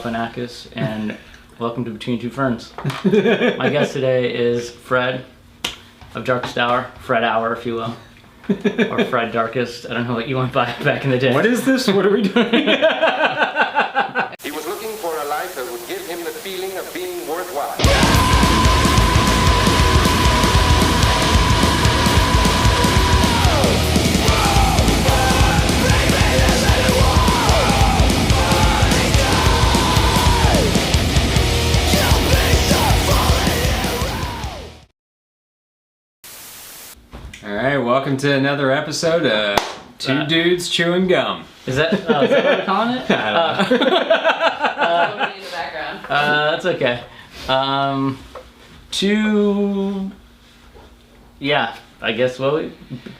Panakis, and welcome to Between Two Ferns. My guest today is Fred of Darkest Hour, Fred Hour, if you will, or Fred Darkest. I don't know what you went by back in the day. What is this? What are we doing? He was looking for a life that would give him the feeling of being worthwhile. Alright, welcome to another episode of Two Dudes Chewing Gum. Is that what we're calling it? I don't know. In the background. That's okay. I guess,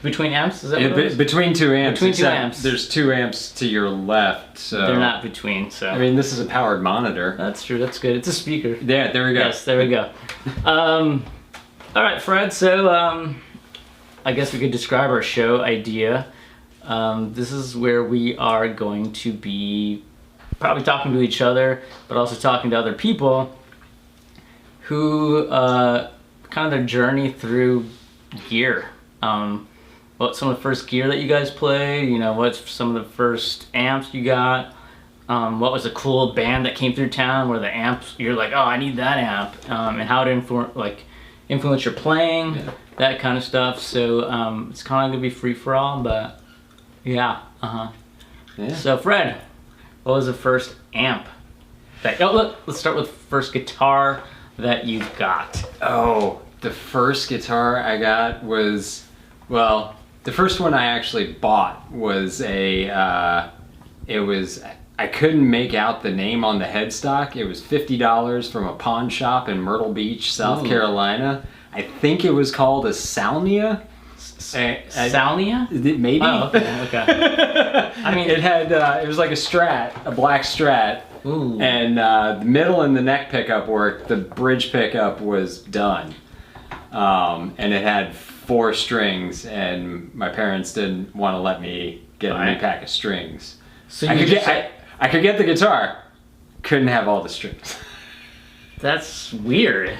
between amps? Is that what it is? Between two amps. Between two except amps. There's two amps to your left, so... They're not between, so... I mean, this is a powered monitor. That's true, that's good. It's a speaker. Yeah, there we go. Yes, there we go. Alright, Fred, so, I guess we could describe our show idea. This is where we are going to be probably talking to each other, but also talking to other people who, kind of their journey through gear. What's some of the first gear that you guys played? You know, what's some of the first amps you got? What was a cool band that came through town where the amps, you're like, oh, I need that amp, and how it influence your playing, that kind of stuff. So it's kind of gonna be free for all, but yeah. So Fred, what was the first amp let's start with first guitar that you got. Oh, the first guitar I got was, well, the first one I actually bought was I couldn't make out the name on the headstock. It was $50 from a pawn shop in Myrtle Beach, South Carolina. I think it was called a Salnia. Salnia? Maybe. Oh, okay. I mean, it was like a Strat, a black Strat. Ooh. And the middle and the neck pickup worked. The bridge pickup was done. And it had 4 strings, and my parents didn't want to let me get a new pack of strings. So I could get the guitar, couldn't have all the strings. That's weird.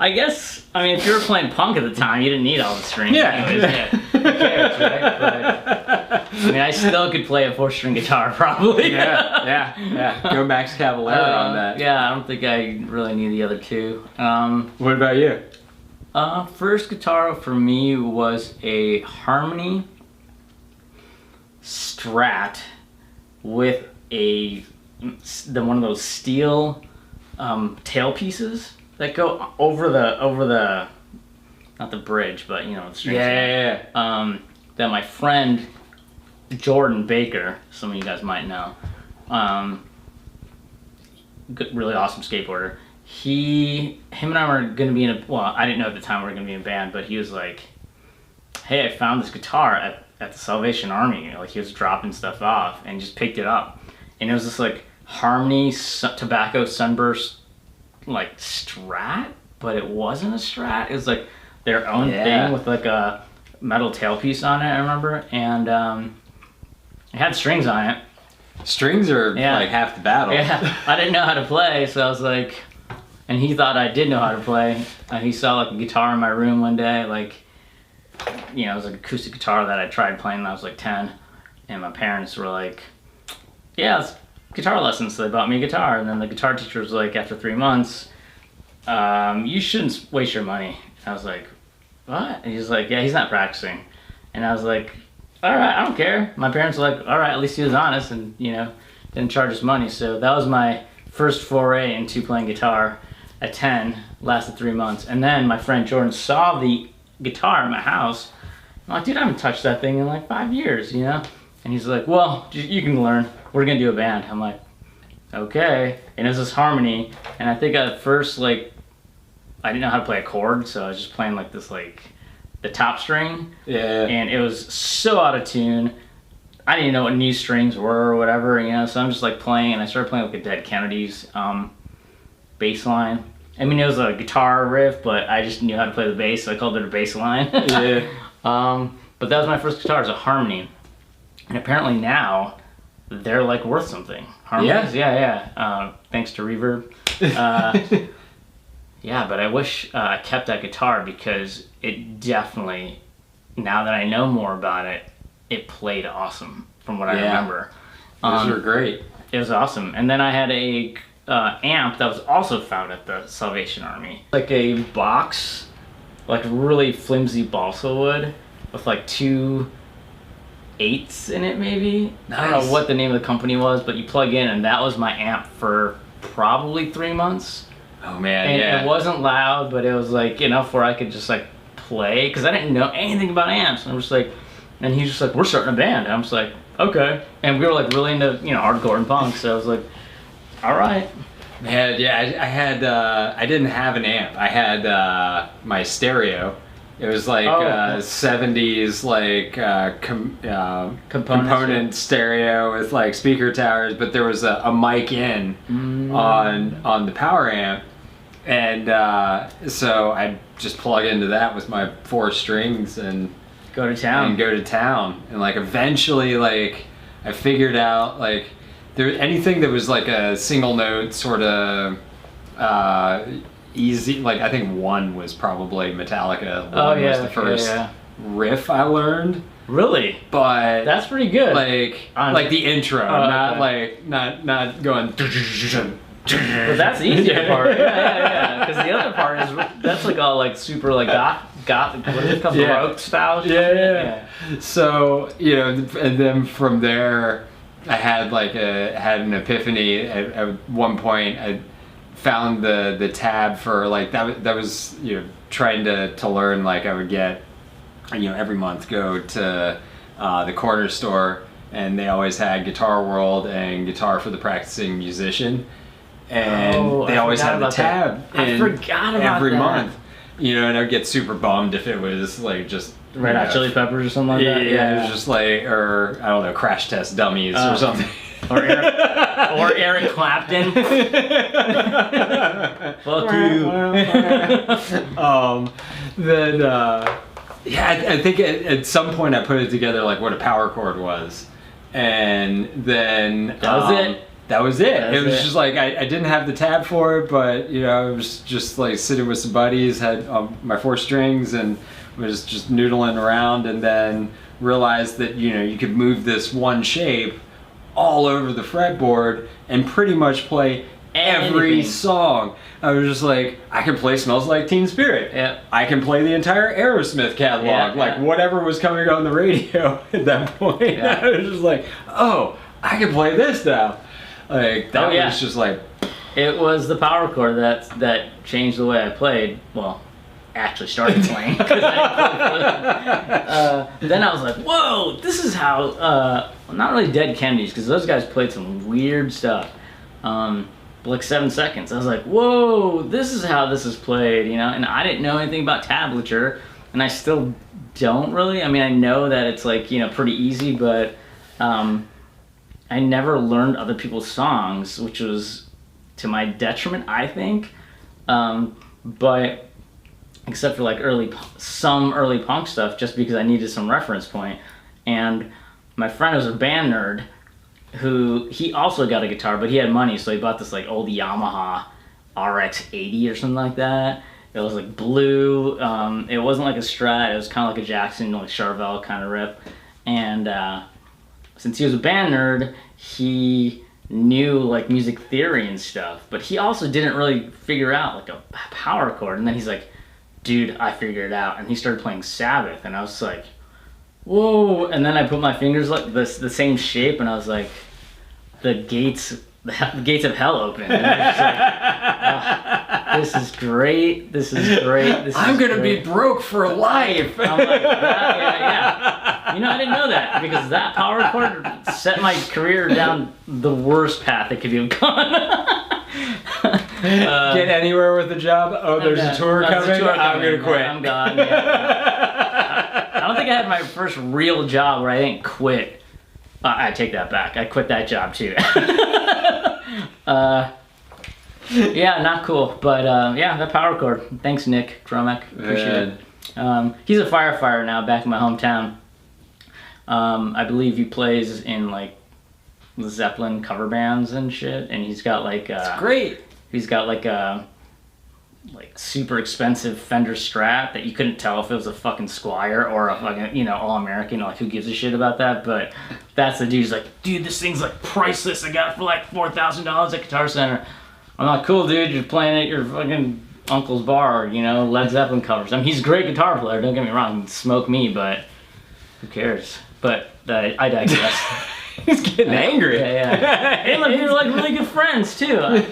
I guess, I mean, if you were playing punk at the time, you didn't need all the strings. Yeah. Anyways, yeah. Who cares, right? But, I mean, I still could play a 4-string guitar, probably. Yeah. Go Max Cavalera on that. Yeah, I don't think I really need the other two. What about you? First guitar for me was a Harmony Strat with one of those steel tail pieces that go over the not the bridge, but you know the strings. Yeah. That my friend Jordan Baker, some of you guys might know, really awesome skateboarder. Him and I were gonna be I didn't know at the time we were gonna be in a band, but he was like, "Hey, I found this guitar at the Salvation Army." Like, he was dropping stuff off and just picked it up, and it was this like Harmony Tobacco Sunburst like Strat, but it wasn't a Strat. It was like their own thing with like a metal tailpiece on it, I remember, and it had strings on it. Strings are like half the battle. Yeah, I didn't know how to play, so I was like, and he thought I did know how to play. He saw like a guitar in my room one day, like, you know, it was an acoustic guitar that I tried playing when I was like 10, and my parents were like, yeah, it's guitar lessons, so they bought me a guitar. And then the guitar teacher was like, after 3 months, you shouldn't waste your money. I was like, what? And he's like, yeah, he's not practicing. And I was like, all right, I don't care. My parents were like, all right, at least he was honest and, you know, didn't charge us money. So that was my first foray into playing guitar at 10, lasted 3 months. And then my friend Jordan saw the guitar in my house. I'm like, dude, I haven't touched that thing in like 5 years, you know? And he's like, well, you can learn. We're gonna do a band. I'm like, okay. And it was this Harmony, and I think at first, like, I didn't know how to play a chord, so I was just playing like this, like, the top string. Yeah. And it was so out of tune. I didn't even know what new strings were or whatever, you know, so I'm just like playing, and I started playing like a Dead Kennedys bass line. I mean, it was a guitar riff, but I just knew how to play the bass, so I called it a bass line. Yeah. But that was my first guitar, it was a Harmony. And apparently now, they're like worth something. Harmonies, yeah. Thanks to reverb. Yeah, but I wish I kept that guitar because it definitely, now that I know more about it, it played awesome from what I remember. Those were great. It was awesome. And then I had a amp that was also found at the Salvation Army. Like a box, like really flimsy balsa wood with like 2 8s in it maybe. Nice. I don't know what the name of the company was, but you plug in and that was my amp for probably 3 months. Oh man, and yeah. It wasn't loud, but it was like enough where I could just like play, because I didn't know anything about amps. And I was like, and he's just like, we're starting a band. And I'm just like, okay. And we were like really into, you know, hardcore and punk. So I was like, all right. Man, yeah, I didn't have an amp. I had my stereo. It was like 70s like component stereo with like speaker towers, but there was a mic in on the power amp, and so I just plug into that with my 4 strings and go to town. And like eventually, like I figured out like anything that was like a single note sort of easy, like I think 1 was probably Metallica. 1 was the first riff I learned. Really? But that's pretty good. Like the intro, not like not going. But that's the easier part. Yeah. Because the other part is that's like all like super like goth what is it called, Baroque style. Yeah. So you know, and then from there, I had an epiphany. At one point, I found the tab for like that was you know, trying to learn. Like I would get, you know, every month go to the corner store, and they always had Guitar World and Guitar for the Practicing Musician, and they always had the tab every month. You know, and I'd get super bummed if it was like just Red Hot Chili Peppers or something like that. Yeah, it was just like, or I don't know, Crash Test Dummies or something. Or Eric Clapton. Fuck you. I think at some point I put it together like what a power chord was, and then that was it. It was just like I didn't have the tab for it, but you know, I was just like sitting with some buddies, had my 4 strings, and was just noodling around, and then realized that, you know, you could move this one shape all over the fretboard and pretty much play every song. I was just like, I can play Smells Like Teen Spirit. Yeah. I can play the entire Aerosmith catalog, like whatever was coming on the radio at that point. Yeah. I was just like, oh, I can play this now. Like that was just like, it was the power chord that changed the way I played. Well, actually started playing. Then I was like, whoa, this is how, not really Dead Kennedys, because those guys played some weird stuff. But like 7 Seconds, I was like, whoa, this is how this is played, you know? And I didn't know anything about tablature, and I still don't really. I mean, I know that it's like, you know, pretty easy, but I never learned other people's songs, which was to my detriment, I think. But except for like some early punk stuff, just because I needed some reference point. And my friend was a band nerd who, he also got a guitar, but he had money, so he bought this like old Yamaha RX-80 or something like that. It was like blue. It wasn't like a Strat. It was kind of like a Jackson, like Charvel kind of rip. And since he was a band nerd, he knew like music theory and stuff, but he also didn't really figure out like a power chord. And then he's like, dude, I figured it out. And he started playing Sabbath, and I was like, whoa. And then I put my fingers like the same shape, and I was like, the gates of hell opened. And I was like, this is great. This is great. I'm going to be broke for life. I'm like, yeah. You know, I didn't know that, because that power chord set my career down the worst path it could have gone. Get anywhere with a job. Oh, there's a tour coming. I'm going to quit. I'm gone. Yeah. I don't think I had my first real job where I didn't quit. I take that back. I quit that job too. Yeah, not cool. But yeah, that power chord. Thanks, Nick Dromek. Appreciate it. He's a firefighter now back in my hometown. I believe he plays in like Zeppelin cover bands and shit, and he's got like Great. he's got like a super expensive Fender Strat that you couldn't tell if it was a fucking Squier or a fucking All American. Like, who gives a shit about that? But that's the dude who's like, dude, this thing's like priceless. I got it for like $4,000 at Guitar Center. I'm like, cool, dude. You're playing at your fucking uncle's bar, Led Zeppelin covers. I mean, he's a great guitar player. Don't get me wrong. He can smoke me, but who cares? But I digress. He's getting angry. Yeah. Hey, look, you're like really good friends too.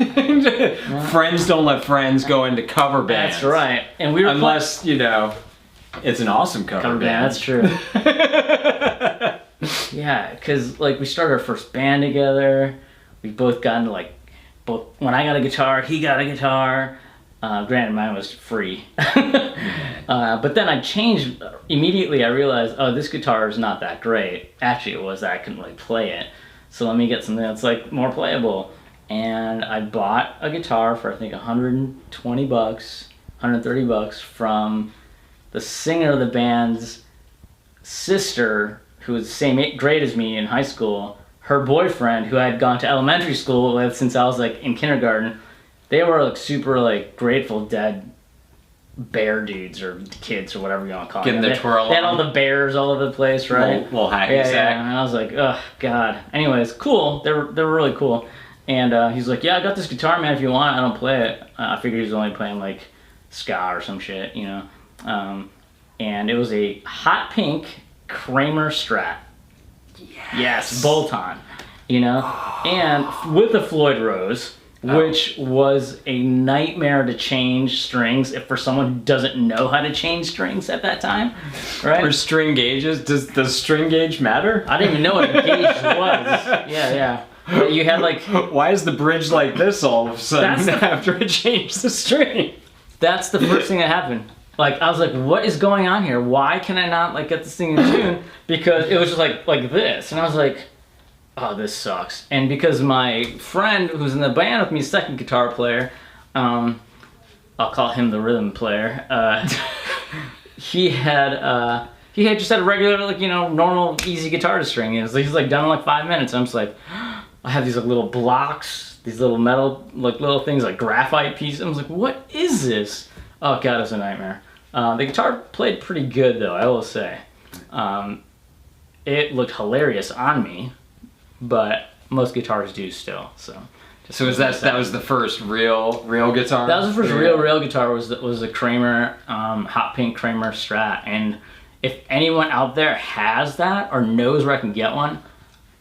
Friends don't let friends go into cover bands. That's right. And we were unless it's an awesome cover band. That's true. Yeah, because like we started our first band together. We both got into when I got a guitar, he got a guitar. Granted, mine was free. But then I changed immediately. I realized, oh, this guitar is not that great. Actually, it was that I couldn't really play it. So let me get something that's like more playable. And I bought a guitar for I think $120, $130 from the singer of the band's sister, who was the same grade as me in high school. Her boyfriend, who I had gone to elementary school with since I was like in kindergarten. They were like super like Grateful Dead bear dudes or kids or whatever you want to call them. Getting the twirl on. They had all the bears all over the place, right? Little hacky sack. Yeah, and I was like, oh god. Anyways, cool. They were really cool. And he's like, yeah, I got this guitar, man. If you want, I don't play it. I figured he was only playing like ska or some shit, And it was a hot pink Kramer Strat. Yes, bolt-on. And with a Floyd Rose. Which was a nightmare to change strings for someone who doesn't know how to change strings at that time, right? Or string gauges. Does string gauge matter? I didn't even know what a gauge was. Yeah. But you had like... Why is the bridge like this all of a sudden after it changed the string? That's the first thing that happened. Like, I was like, what is going on here? Why can I not like get this thing in tune? Because it was just like this. And I was like... oh, this sucks. And because my friend who's in the band with me, second guitar player, I'll call him the rhythm player, he had just had a regular, normal, easy guitar to string. He's like done in like 5 minutes. I'm just like, I have these like little blocks, these little metal, like little things like graphite pieces. I was like, what is this? Oh god, it's a nightmare. The guitar played pretty good though, I will say. It looked hilarious on me. But most guitars do still, so. So that was the first real guitar? That was the first real guitar. Was the Kramer hot pink Kramer Strat, and if anyone out there has that or knows where I can get one,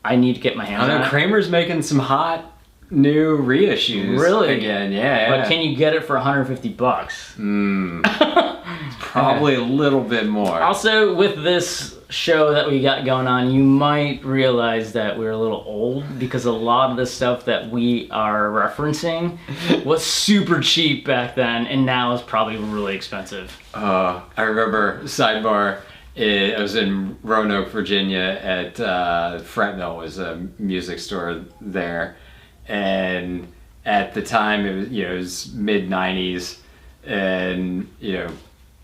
I need to get my hands on it. Kramer's making some hot new reissues. Really? Again, yeah. But can you get it for $150? Probably a little bit more. Also, with this show that we got going on, you might realize that we're a little old because a lot of the stuff that we are referencing was super cheap back then, and now is probably really expensive. I remember, sidebar, I was in Roanoke, Virginia at Fretmill, was a music store there, and at the time it was mid-90s, and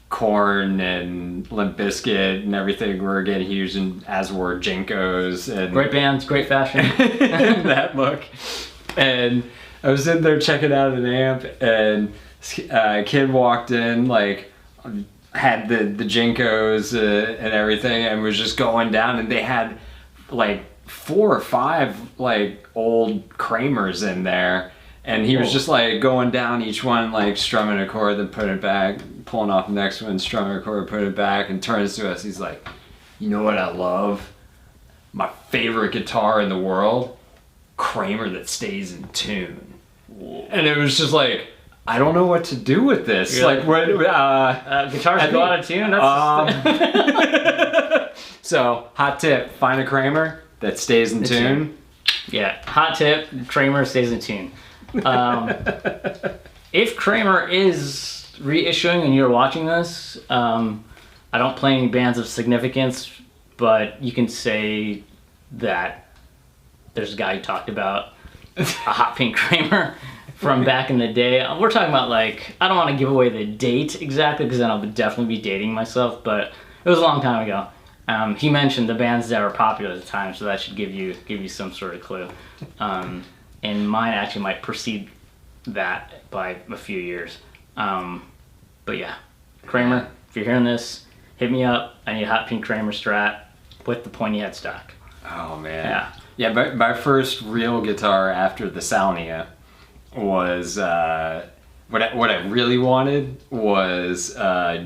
Korn and Limp Bizkit and everything were getting huge, and as were Jinkos and great bands, great fashion. That look. And I was in there checking out an amp, and a kid walked in, like had the Jinkos and everything, and was just going down, and they had like 4 or 5 like old Kramers in there. And he was just like going down each one, like strumming a chord, then putting it back, pulling off the next one, strumming a chord, putting it back, and turns to us. He's like, you know what I love? My favorite guitar in the world? Kramer that stays in tune. And it was just like, I don't know what to do with this. You're like what? Guitars go out of tune? That's So, hot tip, find a Kramer that stays in tune. Yeah, hot tip, Kramer stays in tune. If Kramer is reissuing and you're watching this, I don't play any bands of significance, but you can say that there's a guy who talked about a hot pink Kramer from back in the day. We're talking about like, I don't want to give away the date exactly because then I'll definitely be dating myself, but it was a long time ago. He mentioned the bands that were popular at the time, so that should give you some sort of clue. And mine actually might precede that by a few years. But yeah, Kramer, if you're hearing this, hit me up. I need a hot pink Kramer Strat with the pointy headstock. Oh man. Yeah. Yeah, but my first real guitar after the Salnia was what I really wanted was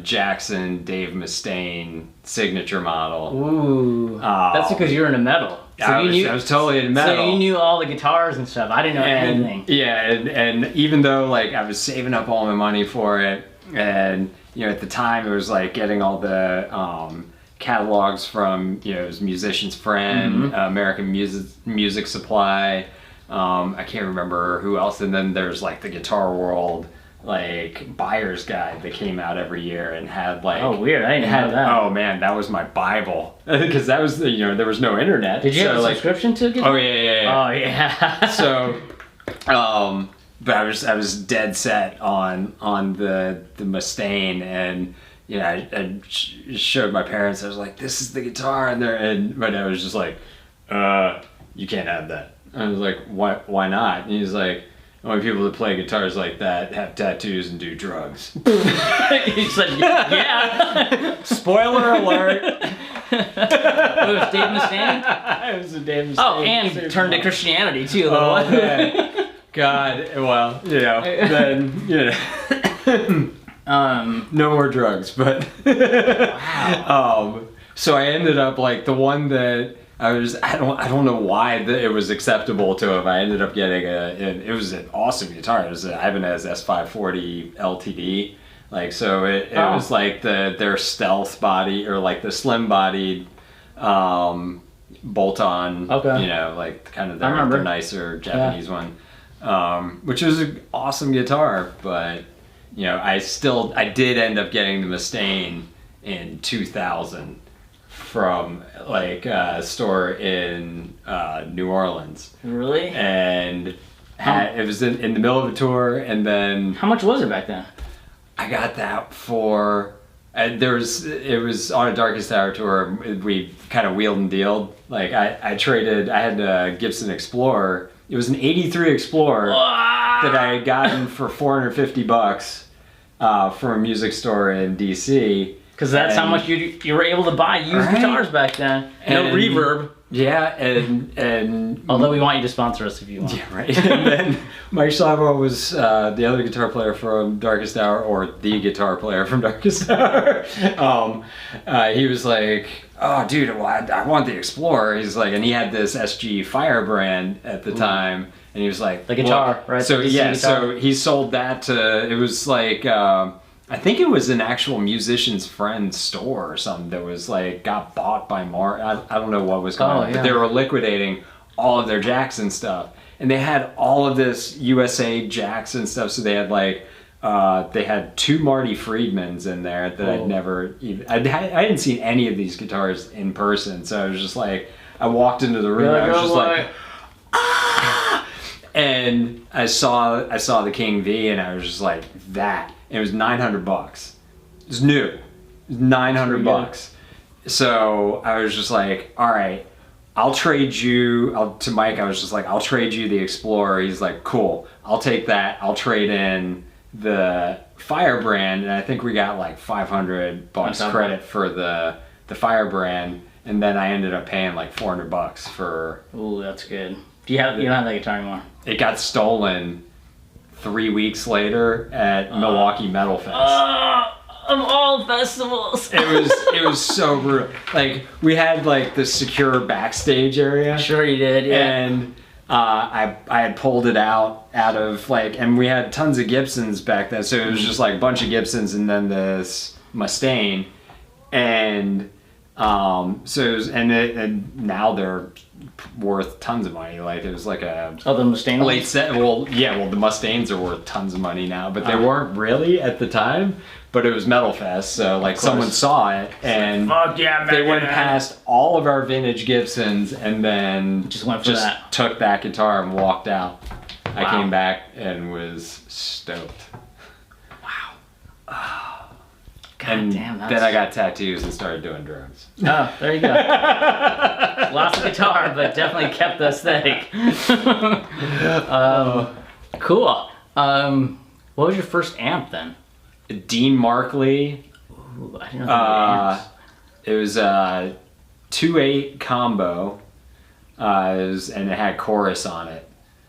Jackson Dave Mustaine signature model. Ooh, that's because you were into metal. So I was totally into metal. So you knew all the guitars and stuff. I didn't know anything. Yeah, and even though like I was saving up all my money for it, and you know at the time it was like getting all the catalogs from it was Musician's Friend, American Music Supply. I can't remember who else, and then there's like the Guitar World like buyer's guide that came out every year and had like weird, I didn't know that. Oh man, that was my Bible because that was there was no internet. Did you have a subscription to Guitar? Oh yeah. Oh yeah. So but I was dead set on the Mustaine, and I showed my parents. I was like, this is the guitar, and my dad was just like, you can't have that. I was like, why not? And he's like, only people that play guitars like that have tattoos and do drugs. He said, yeah. Spoiler alert. It was Dave Mustaine? It was a Dave Mustaine. Oh, and turned to Christianity too. Oh man. God, well, then, no more drugs, but Wow. So I ended up like the one that I don't know why it was acceptable to him. I ended up getting it was an awesome guitar. It was an Ibanez S540 LTD. Like, so it was like their stealth body, or like the slim bodied bolt-on, like kind of their nicer Japanese one, which was an awesome guitar. But I did end up getting the Mustaine in 2000 from like a store in New Orleans. Really? And it was in the middle of a tour, and then how much was it back then? I got that for it was on a Darkest Hour tour. We kind of wheeled and dealed. Like I had a Gibson Explorer. It was an '83 Explorer that I had gotten for $450 from a music store in DC. Because that's how much you were able to buy used guitars back then. No reverb. Yeah, and although we want you to sponsor us if you want. Yeah, right. And then Mike Slavo was the other guitar player from Darkest Hour, or the guitar player from Darkest Hour. He was like, "Oh, dude, well, I want the Explorer." He's like, and he had this SG Firebrand at the time, and he was like, the guitar, right? So so he sold that to. It was like. I think it was an actual Musician's Friend store or something that was like got bought by I don't know what was going on, but they were liquidating all of their Jackson stuff, and they had all of this USA Jackson stuff. So they had like they had 2 Marty Friedmans in there that I'd never even I hadn't seen any of these guitars in person. So I was just like, I walked into the room, I was just like, ah! And I saw the King V, and I was just like, that. It was $900. It was new. It was $900. So I was just like, all right, I'll trade you. To Mike, I was just like, I'll trade you the Explorer. He's like, cool. I'll take that. I'll trade in the Firebrand, and I think we got like $500 credit for the Firebrand, and then I ended up paying like $400 for. Ooh, that's good. You don't have that guitar anymore. It got stolen 3 weeks later at Milwaukee Metal Fest. Of all festivals. It was so brutal. Like, we had like the secure backstage area. Sure you did, yeah. And I had pulled it out of like, and we had tons of Gibsons back then, so it was just like a bunch of Gibsons and then this Mustaine, and so it was, and now they're worth tons of money. Like, it was like a the Mustaine late set. Well, the Mustaines are worth tons of money now, but they weren't really at the time. But it was Metal Fest, so like someone saw it, and fuck yeah, man, they went past all of our vintage Gibsons, and then just that. Took that guitar and walked out. Wow. I came back and was stoked. Wow. Oh, God, And damn, then I got tattoos and started doing drugs. Oh, there you go. Lost the guitar, but definitely kept the aesthetic. Cool. What was your first amp then? Dean Markley. Ooh, I didn't know that It was a 2/8 combo, and it had chorus on it.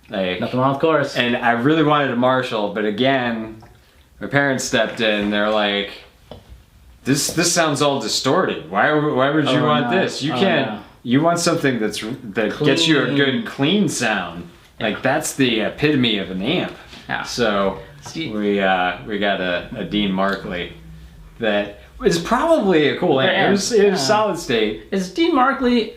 Like, nothing wrong with chorus. And I really wanted a Marshall, but again, my parents stepped in. They're like, "This sounds all distorted. Why would you want this? You can't. No. You want something that gets you a good clean sound. Like that's the epitome of an amp." Yeah. So we got a Dean Markley that is probably a cool amp. It was solid state. Is Dean Markley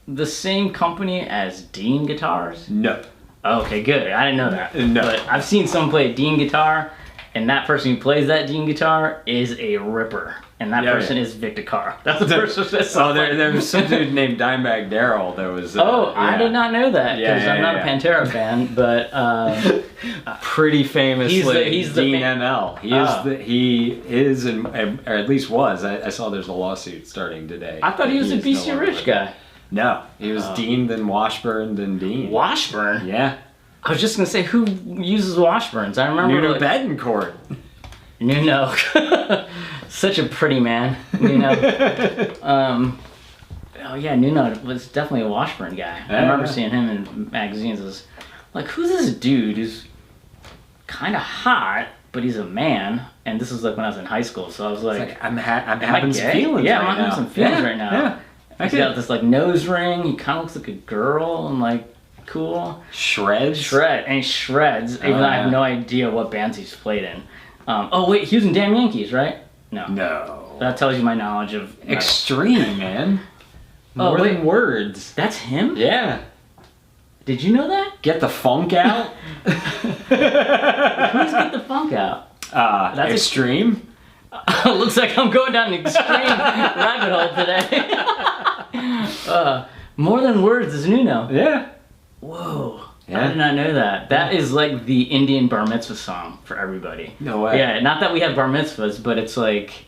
the same company as Dean Guitars? No. Okay, good. I didn't know that. No. But I've seen someone play a Dean guitar, and that person who plays that Dean guitar is a ripper. And that person is Victor Carr. That's the person that's there was some dude named Dimebag Darrell that was... I did not know that, because I'm not a Pantera fan, but... pretty famously, he's the Dean ML. He is, or at least was. I saw there's a lawsuit starting today. I thought he was a is BC no Rich guy. No, he was Dean, then Washburn, then Dean. Washburn? Yeah. I was just going to say, who uses Washburns? I remember... Nuno Betancourt. Nuno. Such a pretty man, Nuno. Oh yeah, Nuno was definitely a Washburn guy. I remember seeing him in magazines. I was like, who's this dude who's kind of hot, but he's a man? And this was like when I was in high school, so I was like, I'm having some feelings yeah, right I'm having some feelings right now. Yeah. He's got this like nose ring. He kind of looks like a girl and like cool. And he shreds. Even though I have no idea what bands he's played in. Oh wait, he was in Damn Yankees, right? No. That tells you my knowledge of Extreme, man. More than words. That's him? Yeah. Did you know that? Get the funk out. Who's Get the Funk Out? That's Extreme. Looks like I'm going down an extreme rabbit hole today. More Than Words is Nuno. Yeah. Whoa. Yeah. I did not know that. That is like the Indian bar mitzvah song for everybody. No way. Yeah, not that we have bar mitzvahs, but it's like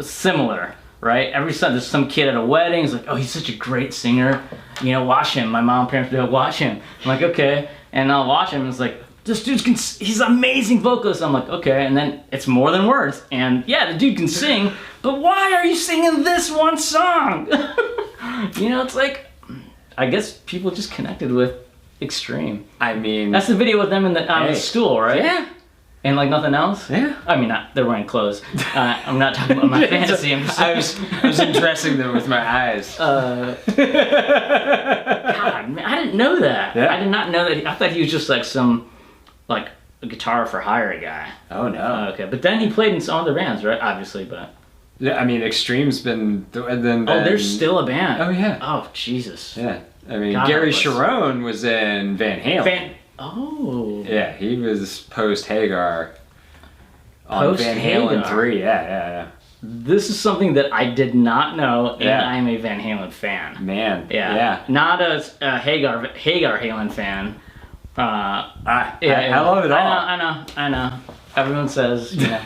similar, right? Every time there's some kid at a wedding, it's like, oh, he's such a great singer. You know, watch him. My mom and parents would be like, watch him. I'm like, okay. And I'll watch him, and it's like, this dude he's an amazing vocalist. I'm like, okay. And then it's More Than Words. And yeah, the dude can sing, but why are you singing this one song? You know, it's like, I guess people just connected with Extreme. I mean, that's the video with them on the stool, right? Yeah. And like nothing else? Yeah. I mean, they're wearing clothes. I'm not talking about my fantasy. I'm just I was addressing them with my eyes. God, man, I didn't know that. Yeah. I did not know that. I thought he was just like some, like a guitar for hire guy. Oh no. Okay, but then he played in some other bands, right? Obviously, but. Yeah, I mean, Extreme's been. Then they're still a band. Oh yeah. Oh Jesus. Yeah. I mean, God, Gary Sharon was in Van Halen. Yeah, he was post Hagar on Van Halen 3. Yeah. This is something that I did not know, and I'm a Van Halen fan. Man. Yeah. Not a Hagar Halen fan. I love it all. I know. Everyone says, you know.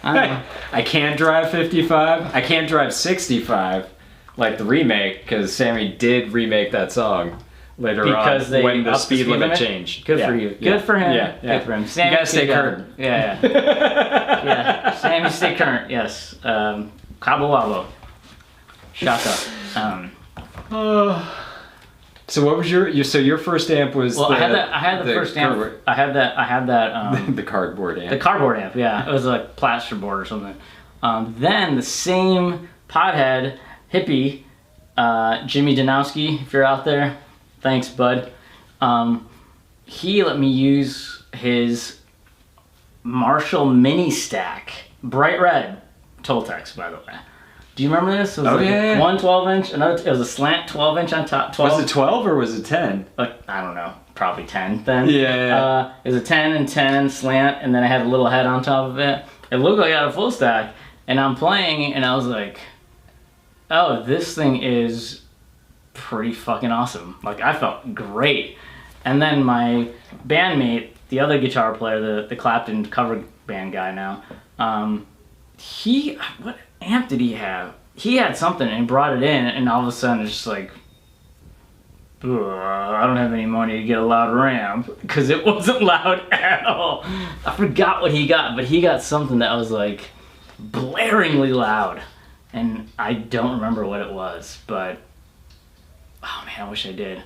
I know. I can't drive 55. I can't drive 65. Like the remake, because Sammy did remake that song later because on when the speed limit changed. Good for you. Good for him. Yeah. Good for him. Sammy, you gotta stay current. Yeah. Yeah. Sammy, stay current. Yes. Cabo Wabo. Shaka. So what was your first amp was? Well, I had the first amp. I had that. The cardboard amp. The cardboard amp. Yeah, it was like plasterboard or something. Then the same pothead hippie, Jimmy Danowski, if you're out there, thanks, bud. He let me use his Marshall mini stack, bright red, Toltecs, by the way. Do you remember this? It was one 12-inch, it was a slant 12-inch on top. 12. Was it 12 or was it 10? I don't know, probably 10 then. Yeah. It was a 10 and 10 slant, and then I had a little head on top of it. It looked like I had a full stack, and I'm playing, and I was like, oh, this thing is pretty fucking awesome. Like, I felt great. And then my bandmate, the other guitar player, the Clapton cover band guy now, What amp did he have? He had something and brought it in, and all of a sudden it's just like, I don't have any money to get a louder amp, because it wasn't loud at all. I forgot what he got, but he got something that was like blaringly loud, and I don't remember what it was, but oh man, I wish I did.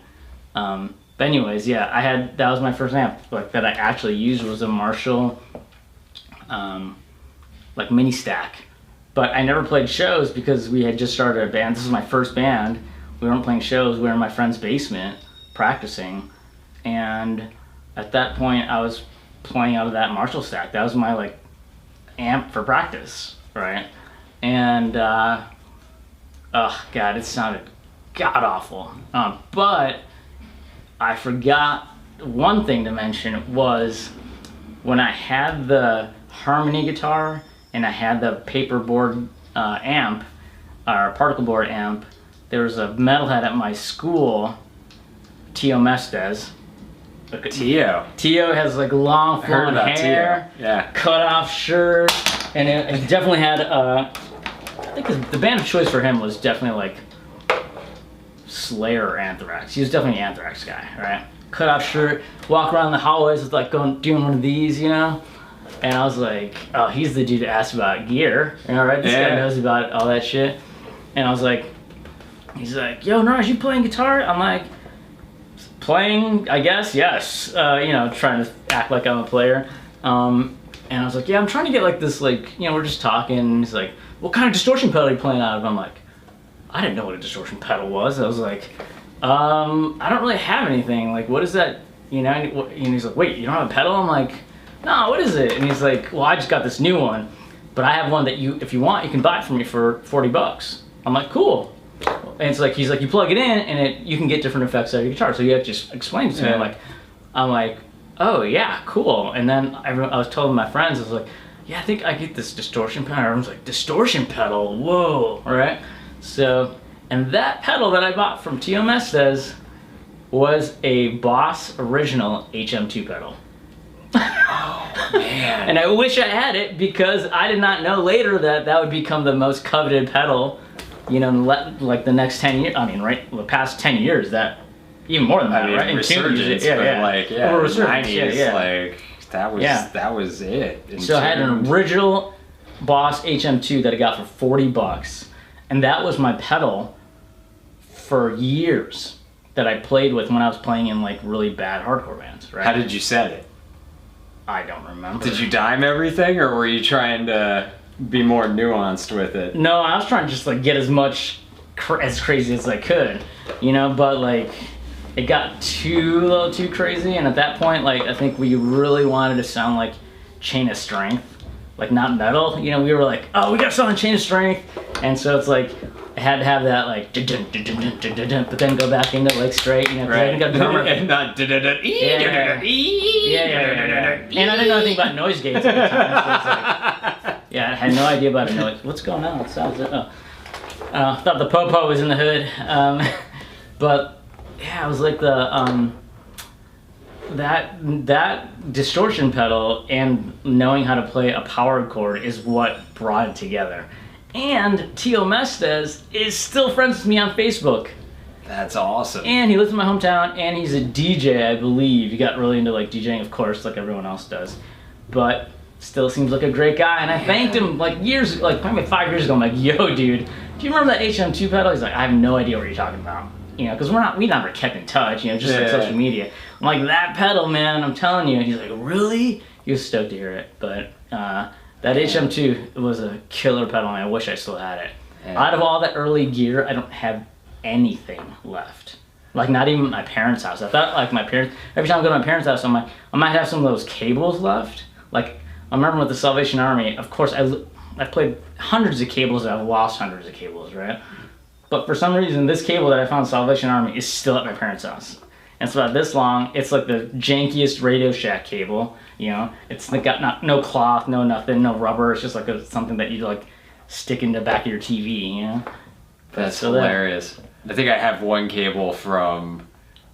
But anyways, yeah, that was my first amp like that I actually used was a Marshall like mini stack. But I never played shows because we had just started a band. This was my first band. We weren't playing shows. We were in my friend's basement practicing, and at that point I was playing out of that Marshall stack. That was my like amp for practice, right? And oh god, it sounded god awful. But I forgot one thing to mention was when I had the harmony guitar and I had the paperboard amp or particle board amp. There was a metalhead at my school, Tio Mestez. Tio has like long flowing hair, cut off shirt, and it definitely had. I think the band of choice for him was definitely like Slayer or Anthrax. He was definitely an Anthrax guy, right? Cut off shirt, walk around the hallways with like doing one of these, you know. And I was like, oh, he's the dude that asked about gear, you know, right? This guy knows about all that shit. And I was like, he's like, yo, Neeraj, you playing guitar? I'm like, playing, I guess, yes. You know, trying to act like I'm a player. And I was like, yeah, I'm trying to get like this, like, you know, we're just talking. And he's like, what kind of distortion pedal are you playing out of? I'm like, I didn't know what a distortion pedal was. I was like, I don't really have anything. Like, what is that? You know, and he's like, wait, you don't have a pedal? I'm like, no, what is it? And he's like, well, I just got this new one, but I have one that if you want, you can buy it from me for $40. I'm like, cool. And it's like, he's like, you plug it in and you can get different effects out of your guitar. So you have to just explain it to me. I'm like, oh yeah, cool. And then I was telling my friends, I was like, yeah, I think I get this distortion pedal. Everyone's like, distortion pedal, whoa, right? So, and that pedal that I bought from Tio Mestez was a Boss original HM2 pedal. Oh man! And I wish I had it because I did not know later that would become the most coveted pedal, you know, like the next 10 years. I mean, right, the past 10 years, that even more than that, right? Resurgence, like like that was it. So I had an original Boss HM2 that I got for $40, and that was my pedal for years that I played with when I was playing in like really bad hardcore bands. Right? How did you set it? I don't remember. Did you dime everything, or were you trying to be more nuanced with it? No, I was trying to just like get as much as crazy as I could, you know. But like, it got a little too crazy, and at that point, like, I think we really wanted to sound like Chain of Strength, like not metal. You know, we were like, oh, we got to sound like Chain of Strength, and so it's like I had to have that like, but then go back into like straight, you know. Right. I got drummer. And not And I didn't know anything about noise gates at the time. So it's like, yeah, I had no idea about a noise. What's going on? What sounds it? Oh. I thought the popo was in the hood. But yeah, it was like the that distortion pedal and knowing how to play a power chord is what brought it together. And Tio Mestez is still friends with me on Facebook. That's awesome. And he lives in my hometown, and he's a DJ, I believe. He got really into like DJing, of course, like everyone else does. But still seems like a great guy. And I thanked him like probably 5 years ago. I'm like, yo, dude, do you remember that HM2 pedal? He's like, I have no idea what you're talking about. You know, because we never kept in touch, you know, just like social media. I'm like, that pedal, man, I'm telling you. And he's like, really? He was stoked to hear it. But that HM2 was a killer pedal, and I wish I still had it. Yeah. Out of all that early gear, I don't have anything left. Like, not even my parents' house. I thought, like, my parents, every time I go to my parents' house, I'm like, I might have some of those cables left. Like, I remember with the Salvation Army, of course, I played hundreds of cables, and I've lost hundreds of cables, right? But for some reason, this cable that I found Salvation Army is still at my parents' house. And it's about this long. It's like the jankiest Radio Shack cable, you know? It's like got no cloth, no nothing, no rubber. It's just like something that you like stick in the back of your TV, you know? That's hilarious. I think I have one cable from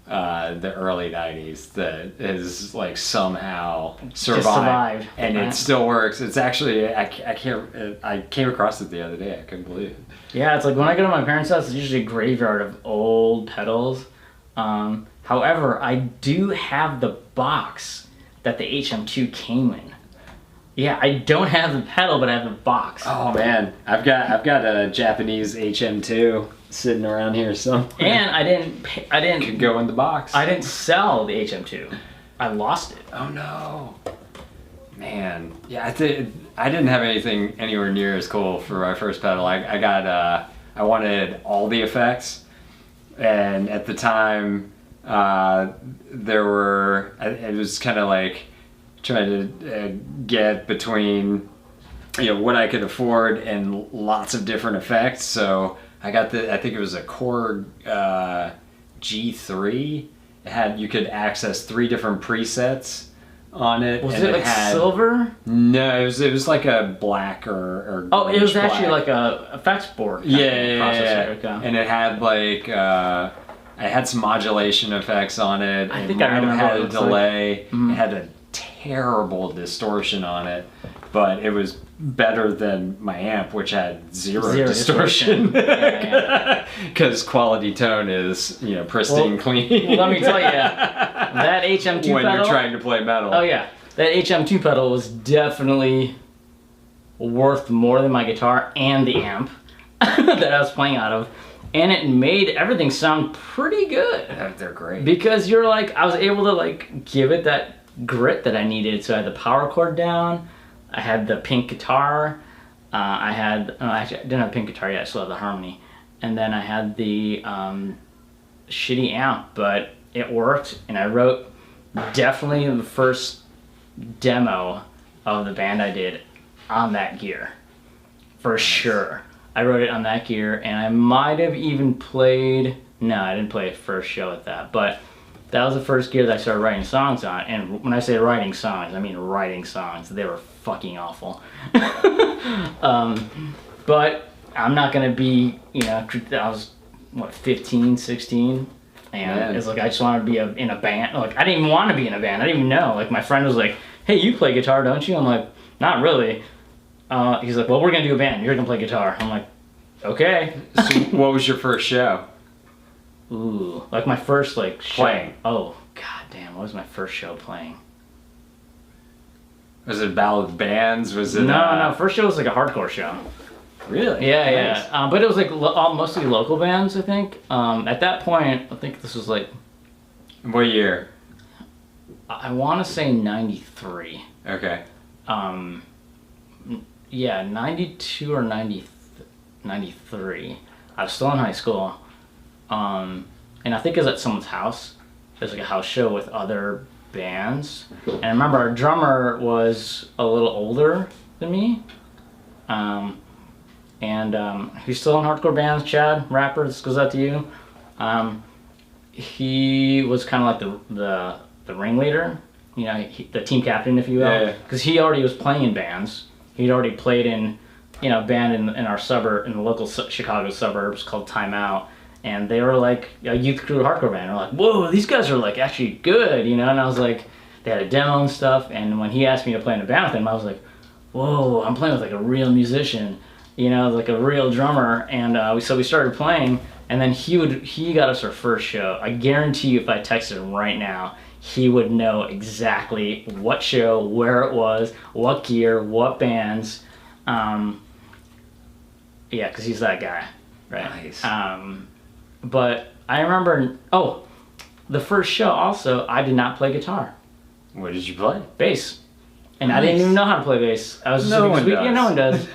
the early 90s that is like somehow survived. and it still works. It's actually I came across it the other day. I couldn't believe it. Yeah, it's like when I go to my parents' house, it's usually a graveyard of old pedals. However, I do have the box that the HM2 came in. Yeah, I don't have the pedal, but I have the box. Oh man, I've got a Japanese HM2 sitting around here somewhere. And I didn't Could go in the box. I didn't sell the HM2. I lost it. Oh no, man. Yeah, I didn't have anything anywhere near as cool for my first pedal. I wanted all the effects, and at the time, it was kind of like trying to get between, what I could afford and lots of different effects. So I got I think it was a Korg G3. You could access 3 different presets on it. Was it like silver? No, it was like a black or oh, it was black. actually like a effects board. Yeah. Okay. And it had like I had some modulation effects on it. I It think I might have remember had what a it looks like. delay. It had a terrible distortion on it, but it was better than my amp, which had zero distortion. Because quality tone is pristine, clean. Well, let me tell you, that HM2 when pedal. you're trying to play metal. Oh yeah, that HM2 pedal was definitely worth more than my guitar and the amp that I was playing out of, and it made everything sound pretty good. They're great. Because I was able to like give it that grit that I needed. So I had the power chord down, I had the pink guitar, actually I didn't have pink guitar yet, I still had the harmony, and then I had the shitty amp, but it worked, and I wrote definitely the first demo of the band I did on that gear, for sure. I wrote it on that gear, and I might have even played, no, I didn't play a first show with that, but that was the first gear that I started writing songs on. And when I say writing songs, I mean writing songs. They were fucking awful. But I'm not going to be, I was, 15, 16? And it's like, I just wanted to be in a band. Like, I didn't even want to be in a band. I didn't even know. Like, my friend was like, hey, you play guitar, don't you? I'm like, not really. He's like, well, we're going to do a band. You're going to play guitar. I'm like, okay. So what was your first show? Ooh, like my first show. Playing. Oh, god damn, what was my first show playing? Was it Battle of Bands? Was it? No, first show was like a hardcore show. Really? Yeah, Nice. yeah. But it was like mostly local bands, I think. At that point, I think this was like... What year? I want to say 93. Okay. Yeah, 92 or 93. I was still in high school. And I think it was at someone's house. There's like a house show with other bands. And I remember our drummer was a little older than me. He's still in hardcore bands, Chad, rapper, this goes out to you. He was kind of like the ringleader, the team captain, if you will. Because he already was playing in bands. He'd already played in, a band in our suburb, in the local Chicago suburbs called Time Out. And they were like a youth crew hardcore band. They're like, whoa, these guys are like actually good, And I was like, they had a demo and stuff. And when he asked me to play in a band with him, I was like, whoa, I'm playing with like a real musician, like a real drummer. And so we started playing. And then he got us our first show. I guarantee you, if I texted him right now, he would know exactly what show, where it was, what gear, what bands. Yeah, because he's that guy, right? Nice. But I remember, the first show also, I did not play guitar. What did you play? Bass. And I didn't even know how to play bass. No one does. Yeah, no one does.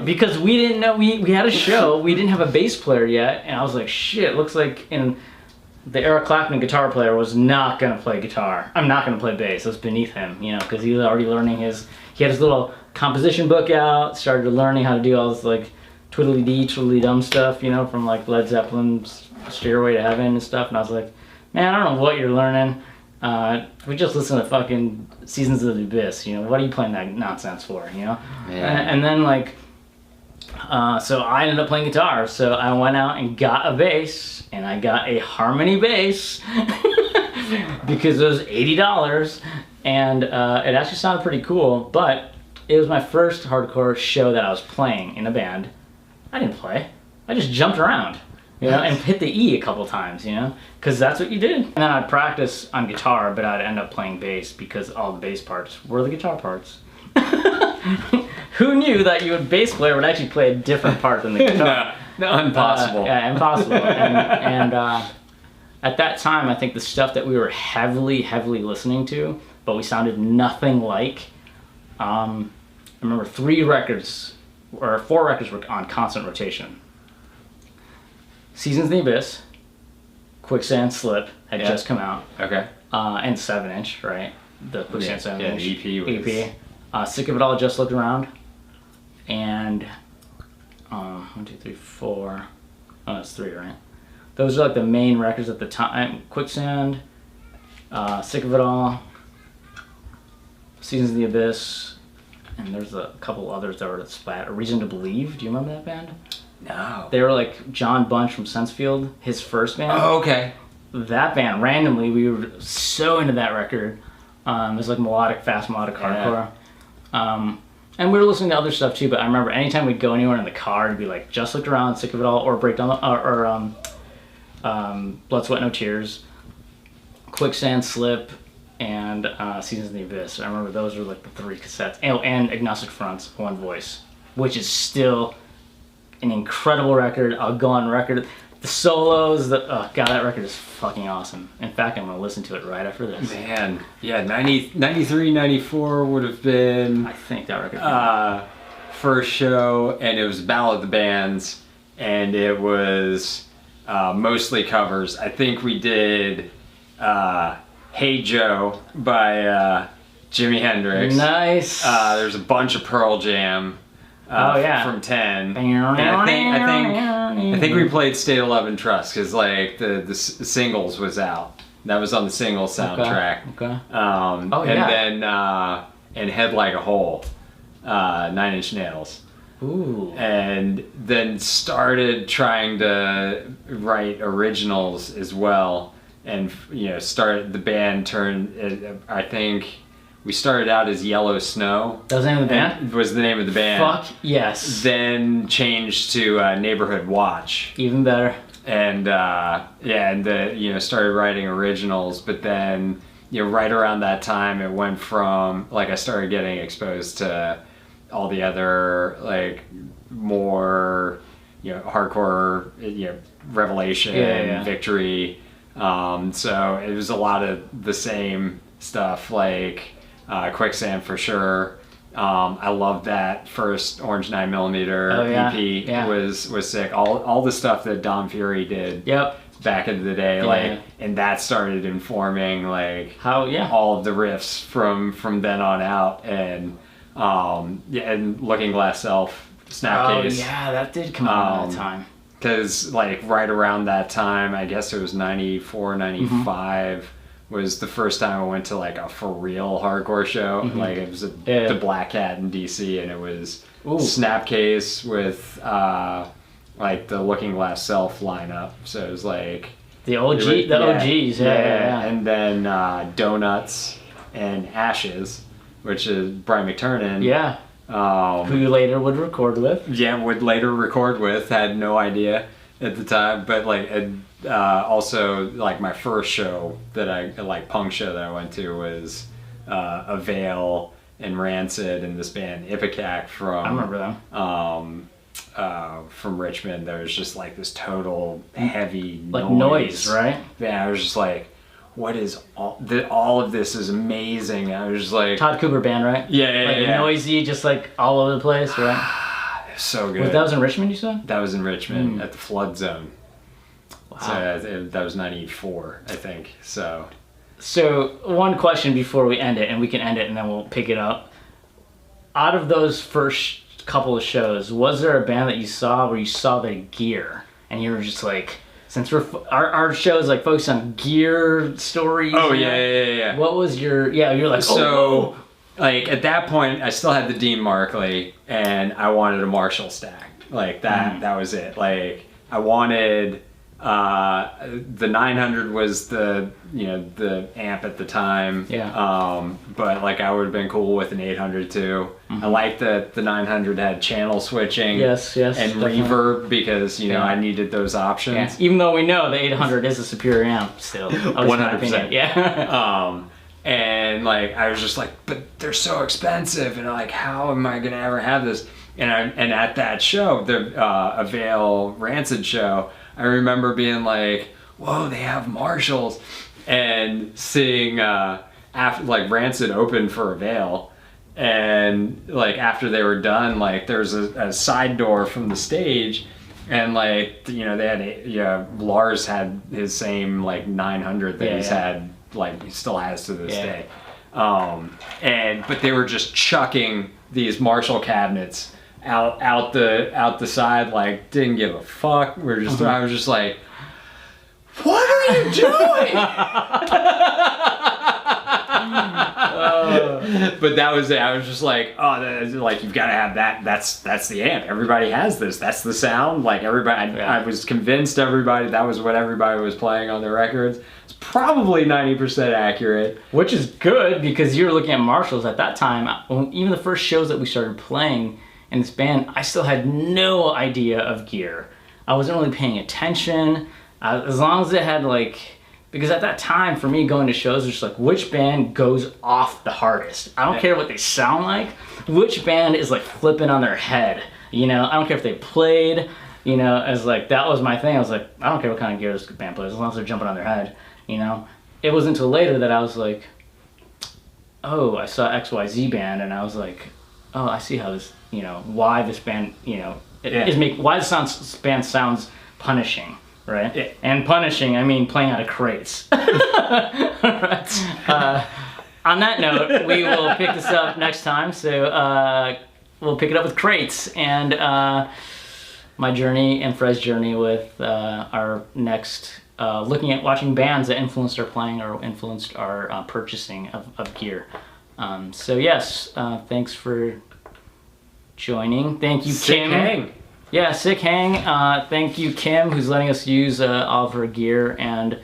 Because we didn't know, we had a show, we didn't have a bass player yet, and I was like, shit, looks like the Eric Clapton guitar player was not going to play guitar. I'm not going to play bass. That's beneath him, because he was already learning he had his little composition book out, started learning how to do all this like twiddly-dee, twiddly-dum stuff, from like Led Zeppelin's Stairway to Heaven and stuff. And I was like, man, I don't know what you're learning. We just listen to fucking Seasons of the Abyss, what are you playing that nonsense for, Yeah. And then like, So I ended up playing guitar. So I went out and got a bass, and I got a harmony bass because it was $80, and it actually sounded pretty cool. But it was my first hardcore show that I was playing in a band. I didn't play. I just jumped around, and hit the E a couple times, because that's what you did. And then I'd practice on guitar, but I'd end up playing bass because all the bass parts were the guitar parts. Who knew that a bass player would actually play a different part than the guitar? No, impossible. Yeah, impossible. and at that time, I think the stuff that we were heavily listening to, but we sounded nothing like. I remember 4 records were on constant rotation. Seasons in the Abyss, Quicksand Slip had just come out. Okay. And 7-inch, right? The Quicksand 7-inch. The EP was... Sick of It All, Just Looked Around. And 1, 2, 3, 4. Oh, that's 3, right? Those are like the main records at the time. Quicksand, Sick of It All, Seasons in the Abyss, and there's a couple others that were splat. A Reason to Believe. Do you remember that band? No. They were like John Bunch from Sensefield, his first band. Oh, okay. That band, randomly, we were so into that record. It was like fast melodic hardcore. And we were listening to other stuff too, but I remember anytime we'd go anywhere in the car, it'd be like Just Looked Around, Sick of It All, or Breakdown, or Blood, Sweat, No Tears, Quicksand Slip, and Seasons in the Abyss. I remember those were like the 3 cassettes. Oh, and Agnostic Front's One Voice, which is still an incredible record. I'll go on record. The solos, God, that record is fucking awesome. In fact, I'm going to listen to it right after this. Man, yeah, 93, 94 would have been... I think that record. First show, and it was Battle of the Bands, and it was mostly covers. I think we did Hey Joe by Jimi Hendrix. Nice. There's a bunch of Pearl Jam. From 10. And I think we played State of Love and Trust because like the singles was out. That was on the singles soundtrack. Okay. And then and Head Like a Hole, 9 Inch Nails. Ooh. And then started trying to write originals as well, and started the band turned. I think. We started out as Yellow Snow. That was the name of the band? Was the name of the band. Fuck yes. Then changed to Neighborhood Watch. Even better. And started writing originals, but then right around that time it went from I started getting exposed to all the other more hardcore Revelation, Victory. So it was a lot of the same stuff Quicksand for sure. I loved that first Orange 9mm EP. Was sick. All the stuff that Dom Fury did back in the day, and that started informing all of the riffs from then on out, and and Looking Glass Self, Snapcase. Oh yeah, that did come out at that time. Because right around that time, I guess it was 94, 95. Was the first time I went to a for real hardcore show. It was the Black Cat in DC, and it was Snapcase with the Looking Glass Self lineup. So it was the OGs, and then Donuts and Ashes, which is Brian McTurnan. Yeah. Who you later would record with. Yeah, would later record with. Had no idea at the time, but also my first show that I punk show that I went to was Avail and Rancid and this band Ipecac from I remember them. From Richmond. There was just this total heavy noise, right? Yeah, I was just what is all of this is amazing. I was just Todd Cooper band, right? Yeah. Noisy, just all over the place, right? So good. That was in Richmond, you said? That was in Richmond at the Flood Zone. Wow. So that was 94, I think. So one question before we end it, and we can end it and then we'll pick it up. Out of those first couple of shows, was there a band that you saw where you saw the gear and you were just since our show is focused on gear stories? Oh yeah. What was your you're at that point I still had the Dean Markley and I wanted a Marshall stack. Like that was it. Like I wanted the 900 was the the amp at the time. Yeah. But like I would have been cool with an 800 too. I like that the 900 had channel switching. Yes, and definitely. reverb because I needed those options. Yeah. Even though we know the 800 is a superior amp still. 100%. Yeah. And like I was just like, but they're so expensive, and like, how am I gonna ever have this? And at that show, the Avail Rancid show, I remember being like, whoa, they have Marshalls, and seeing after like Rancid opened for Avail, and like after they were done, like there's a side door from the stage. And like they had Lars had his same like 900 that he's had, like he still has to this day, but they were just chucking these Marshall cabinets out the side, like didn't give a fuck. I was just like, what are you doing? But that was it. I was just like, like you've got to have that. That's the amp. Everybody has this. That's the sound. Like everybody, I was convinced everybody that was what everybody was playing on their records. It's probably 90% accurate, which is good because you were looking at Marshalls at that time. Even the first shows that we started playing in this band, I still had no idea of gear. I wasn't really paying attention. As long as it had like. Because at that time, for me, going to shows, it's just like, which band goes off the hardest? I don't care what they sound like. Which band is like flipping on their head? I don't care if they played, as like, that was my thing. I was like, I don't care what kind of gear this band plays, as long as they're jumping on their head, It wasn't until later that I was like, oh, I saw XYZ band, and I was like, oh, I see how this, why this band, why this band sounds punishing. Right? Yeah. And punishing, I mean playing out of crates. Right. On that note, we will pick this up next time. So we'll pick it up with crates and my journey and Fred's journey with our next, watching bands that influenced our playing or influenced our purchasing of gear. So yes, thanks for joining. Thank you, Sick Kim. hang. Yeah, sick hang. Thank you, Kim, who's letting us use all of her gear, and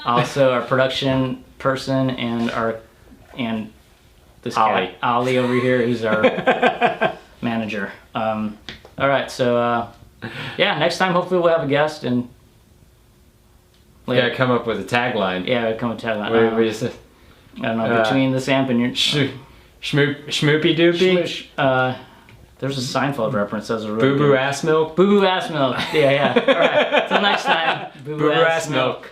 also our production person and this guy, Ollie over here, who's our manager. All right, so next time hopefully we'll have a guest and. Yeah, come up with a tagline. Yeah, come with a tagline. I don't know, between this amp and your schmoopy doopy. There's a Seinfeld reference as a Boo boo ass milk. Boo boo ass milk. Yeah. All right. Till next time. Boo boo ass milk.